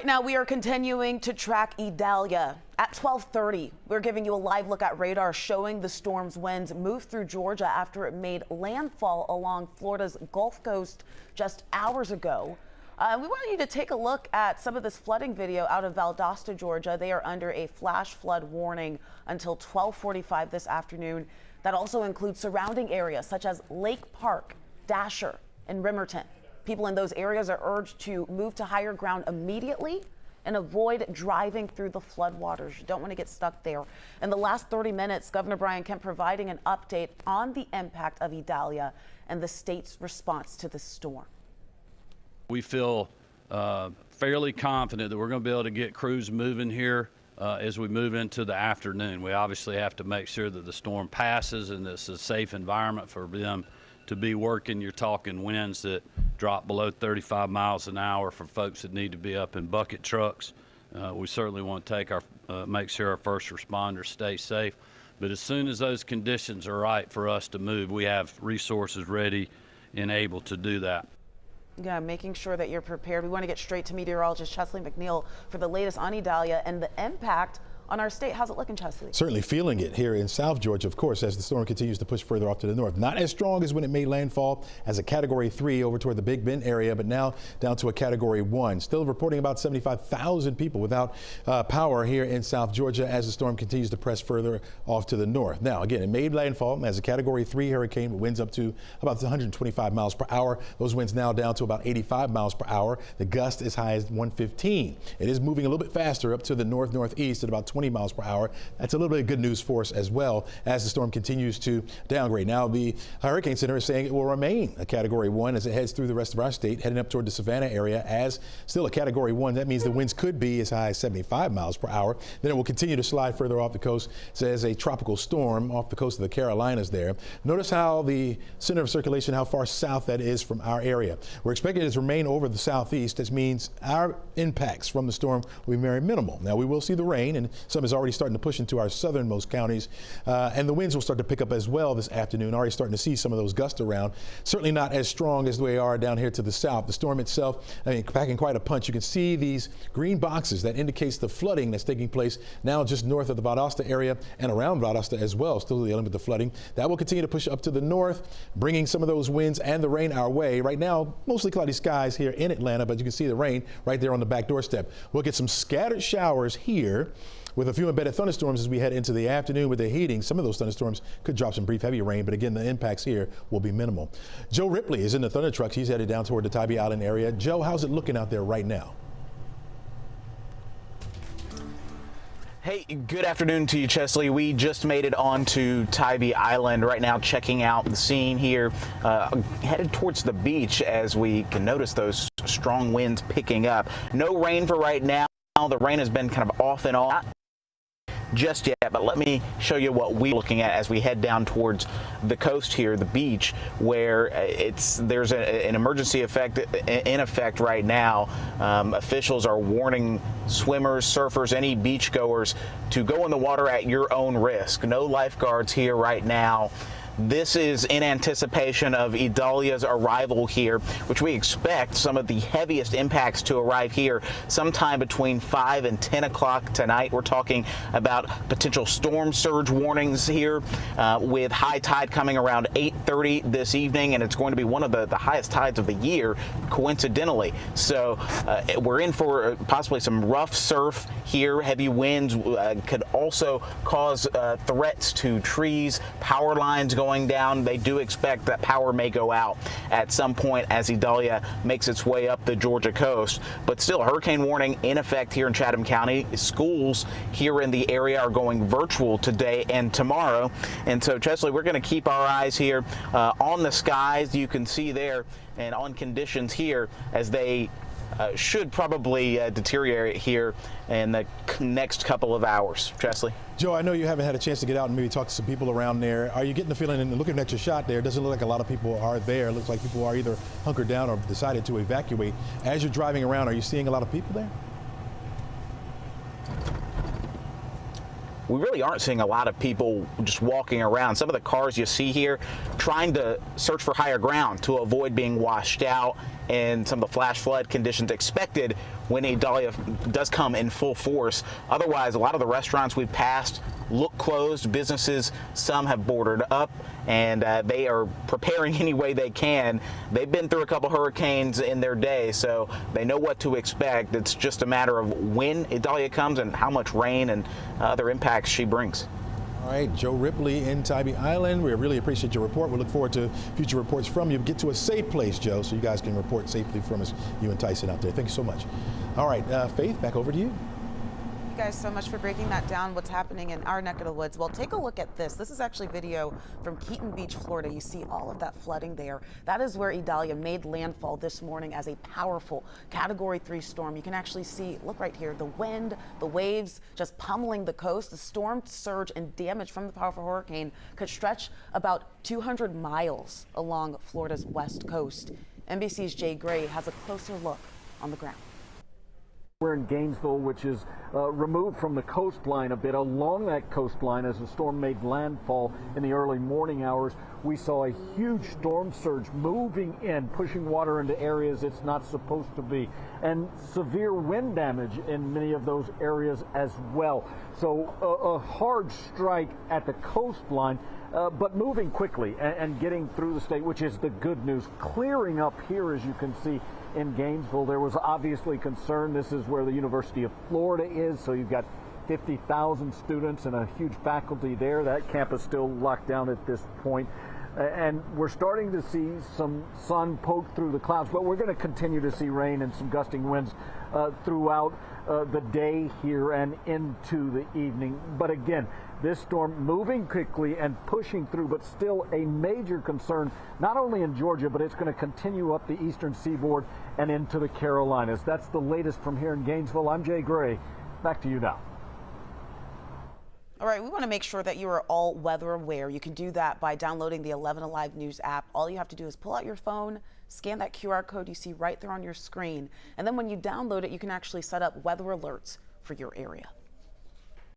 Right now, we are continuing to track Idalia. At 12:30, we're giving you a live look at radar showing the storm's winds move through Georgia after it made landfall along Florida's Gulf Coast just hours ago. We want you to take a look at some of this flooding video out of Valdosta, Georgia. They are under a flash flood warning until 12:45 this afternoon. That also includes surrounding areas such as Lake Park, Dasher, and Rimerton. People in those areas are urged to move to higher ground immediately and avoid driving through the floodwaters. You don't want to get stuck there. In the last 30 minutes, Governor Brian Kemp providing an update on the impact of Idalia and the state's response to the storm. We feel fairly confident that we're going to be able to get crews moving here as we move into the afternoon. We obviously have to make sure that the storm passes and it's a safe environment for them to be working. You're talking winds that drop below 35 miles an hour for folks that need to be up in bucket trucks. We certainly want to take make sure our first responders stay safe. But as soon as those conditions are right for us to move, we have resources ready and able to do that. Yeah, making sure that you're prepared. We want to get straight to meteorologist Chesley McNeil for the latest on Idalia and the impact on our state. How's it looking, Chesley? Certainly feeling it here in South Georgia, of course, as the storm continues to push further off to the north. Not as strong as when it made landfall as a Category 3 over toward the Big Bend area, but now down to a Category 1. Still reporting about 75,000 people without power here in South Georgia as the storm continues to press further off to the north. Now, again, it made landfall as a Category 3 hurricane with winds up to about 125 miles per hour. Those winds now down to about 85 miles per hour. The gust as high as 115. It is moving a little bit faster up to the north-northeast at about 20 miles per hour. That's a little bit of good news for us as well as the storm continues to downgrade. Now, the Hurricane Center is saying it will remain a Category 1 as it heads through the rest of our state, heading up toward the Savannah area as still a Category 1. That means the winds could be as high as 75 miles per hour. Then it will continue to slide further off the coast as a tropical storm off the coast of the Carolinas there. Notice how the center of circulation, how far south that is from our area. We're expecting it to remain over the southeast. This means our impacts from the storm will be very minimal. Now, we will see the rain, and some is already starting to push into our southernmost counties, and the winds will start to pick up as well this afternoon. Already starting to see some of those gusts around. Certainly not as strong as they are down here to the south. The storm itself, I mean, packing quite a punch. You can see these green boxes that indicates the flooding that's taking place now just north of the Valdosta area and around Valdosta as well. Still dealing with the flooding. That will continue to push up to the north, bringing some of those winds and the rain our way. Right now, mostly cloudy skies here in Atlanta, but you can see the rain right there on the back doorstep. We'll get some scattered showers here with a few embedded thunderstorms as we head into the afternoon with the heating. Some of those thunderstorms could drop some brief heavy rain, but again, the impacts here will be minimal. Joe Ripley is in the thunder trucks. He's headed down toward the Tybee Island area. Joe, how's it looking out there right now? Hey, good afternoon to you, Chesley. We just made it onto Tybee Island right now, checking out the scene here, headed towards the beach as we can notice those strong winds picking up. No rain for right now. The rain has been kind of off and on just yet, but let me show you what we're looking at as we head down towards the coast here, the beach, where there's an emergency in effect right now. Officials are warning swimmers, surfers, any beachgoers to go in the water at your own risk. No lifeguards here right now. This is in anticipation of Idalia's arrival here, which we expect some of the heaviest impacts to arrive here sometime between 5 and 10 o'clock tonight. We're talking about potential storm surge warnings here with high tide coming around 8:30 this evening, and it's going to be one of the highest tides of the year, coincidentally. So we're in for possibly some rough surf here. Heavy winds could also cause threats to trees, power lines going down. They do expect that power may go out at some point as Idalia makes its way up the Georgia coast. But still, a hurricane warning in effect here in Chatham County. Schools here in the area are going virtual today and tomorrow. And so, Chesley, we're going to keep our eyes here on the skies, you can see there, and on conditions here as they should probably deteriorate here in the next couple of hours. Chesley? Joe, I know you haven't had a chance to get out and maybe talk to some people around there. Are you getting the feeling, and looking at your shot there, it doesn't look like a lot of people are there. It looks like people are either hunkered down or decided to evacuate. As you're driving around, are you seeing a lot of people there? We really aren't seeing a lot of people just walking around. Some of the cars you see here trying to search for higher ground to avoid being washed out in some of the flash flood conditions expected when Idalia does come in full force. Otherwise, a lot of the restaurants we've passed look closed. Businesses, some have boarded up, and they are preparing any way they can. They've been through a couple hurricanes in their day, so they know what to expect. It's just a matter of when Idalia comes and how much rain and other impacts she brings. All right, Joe Ripley in Tybee Island. We really appreciate your report. We look forward to future reports from you. Get to a safe place, Joe, so you guys can report safely from us, you and Tyson out there. Thank you so much. All right, Faith, back over to you. Thank you guys so much for breaking that down, what's happening in our neck of the woods. Well, take a look at this. This is actually video from Keaton Beach, Florida. You see all of that flooding there. That is where Idalia made landfall this morning as a powerful Category 3 storm. You can actually see, look right here, the wind, the waves just pummeling the coast. The storm surge and damage from the powerful hurricane could stretch about 200 miles along Florida's west coast. NBC's Jay Gray has a closer look on the ground. We're in Gainesville, which is removed from the coastline a bit. Along that coastline, as the storm made landfall in the early morning hours, we saw a huge storm surge moving in, pushing water into areas it's not supposed to be, and severe wind damage in many of those areas as well. So a hard strike at the coastline, but moving quickly and getting through the state, which is the good news. Clearing up here, as you can see, in Gainesville, there was obviously concern. This is where the University of Florida is, so you've got 50,000 students and a huge faculty there. That campus still locked down at this point. And we're starting to see some sun poke through the clouds, but we're going to continue to see rain and some gusting winds throughout the day here and into the evening. But again, this storm moving quickly and pushing through, but still a major concern, not only in Georgia, but it's going to continue up the eastern seaboard and into the Carolinas. That's the latest from here in Gainesville. I'm Jay Gray. Back to you now. All right, we want to make sure that you are all weather aware. You can do that by downloading the 11 Alive News app. All you have to do is pull out your phone, scan that QR code you see right there on your screen, and then when you download it, you can actually set up weather alerts for your area.